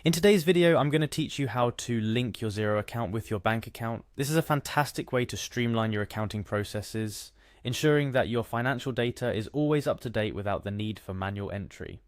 In today's video, I'm going to teach you how to link your Xero account with your bank account. This is a fantastic way to streamline your accounting processes, ensuring that your financial data is always up to date without the need for manual entry.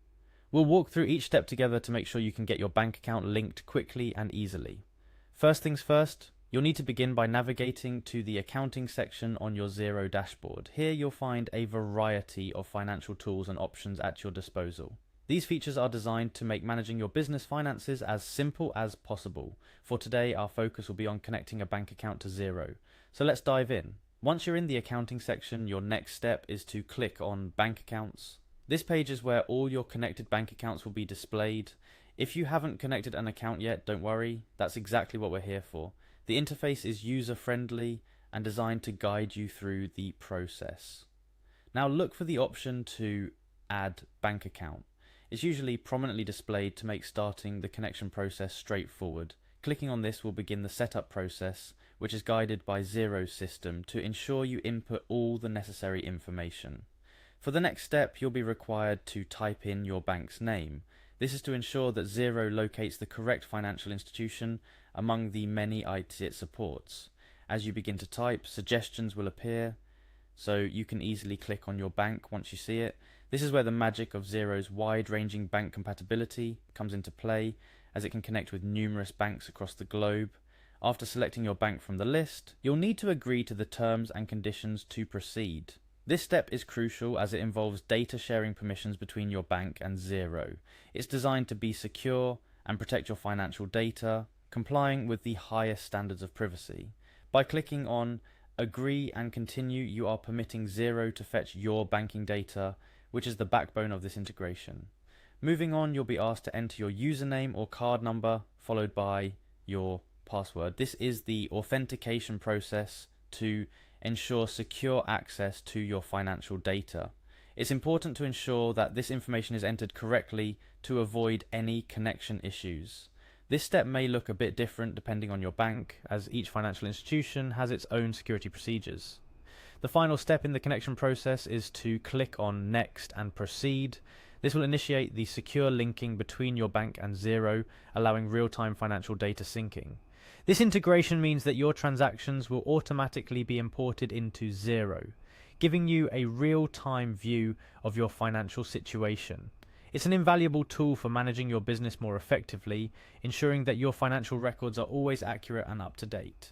We'll walk through each step together to make sure you can get your bank account linked quickly and easily. First things first, you'll need to begin by navigating to the accounting section on your Xero dashboard. Here you'll find a variety of financial tools and options at your disposal. These features are designed to make managing your business finances as simple as possible. For today, our focus will be on connecting a bank account to Xero. So let's dive in. Once you're in the accounting section, your next step is to click on Bank Accounts. This page is where all your connected bank accounts will be displayed. If you haven't connected an account yet, don't worry, that's exactly what we're here for. The interface is user-friendly and designed to guide you through the process. Now look for the option to Add Bank Account. It's usually prominently displayed to make starting the connection process straightforward. Clicking on this will begin the setup process, which is guided by Xero's system to ensure you input all the necessary information. For the next step, you'll be required to type in your bank's name. This is to ensure that Xero locates the correct financial institution among the many IT it supports. As you begin to type, suggestions will appear, so you can easily click on your bank once you see it. This is where the magic of Xero's wide-ranging bank compatibility comes into play, as it can connect with numerous banks across the globe. After selecting your bank from the list, you'll need to agree to the terms and conditions to proceed. This step is crucial as it involves data sharing permissions between your bank and Xero. It's designed to be secure and protect your financial data, complying with the highest standards of privacy. By clicking on Agree and Continue, you are permitting Xero to fetch your banking data, which is the backbone of this integration. Moving on, you'll be asked to enter your username or card number, followed by your password. This is the authentication process to ensure secure access to your financial data. It's important to ensure that this information is entered correctly to avoid any connection issues. This step may look a bit different depending on your bank, as each financial institution has its own security procedures. The final step in the connection process is to click on Next and Proceed. This will initiate the secure linking between your bank and Xero, allowing real-time financial data syncing. This integration means that your transactions will automatically be imported into Xero, giving you a real-time view of your financial situation. It's an invaluable tool for managing your business more effectively, ensuring that your financial records are always accurate and up to date.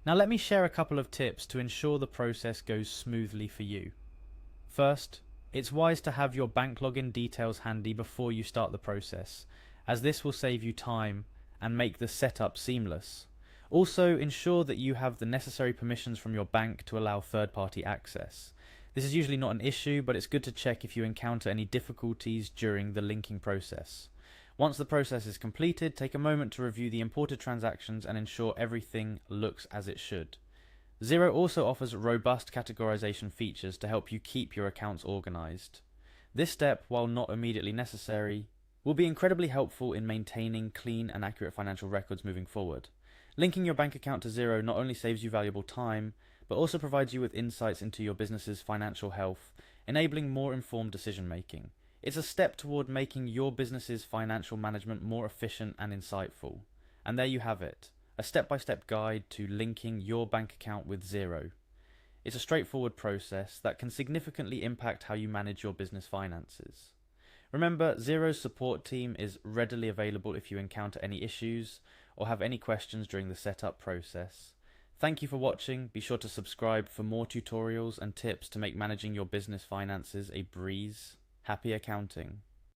Now let me share a couple of tips to ensure the process goes smoothly for you. First, it's wise to have your bank login details handy before you start the process, as this will save you time and make the setup seamless. Also, ensure that you have the necessary permissions from your bank to allow third-party access. This is usually not an issue, but it's good to check if you encounter any difficulties during the linking process. Once the process is completed, take a moment to review the imported transactions and ensure everything looks as it should. Xero also offers robust categorization features to help you keep your accounts organized. This step, while not immediately necessary, will be incredibly helpful in maintaining clean and accurate financial records moving forward. Linking your bank account to Xero not only saves you valuable time, but also provides you with insights into your business's financial health, enabling more informed decision making. It's a step toward making your business's financial management more efficient and insightful. And there you have it, a step-by-step guide to linking your bank account with Xero. It's a straightforward process that can significantly impact how you manage your business finances. Remember, Xero's support team is readily available if you encounter any issues or have any questions during the setup process. Thank you for watching. Be sure to subscribe for more tutorials and tips to make managing your business finances a breeze. Happy accounting.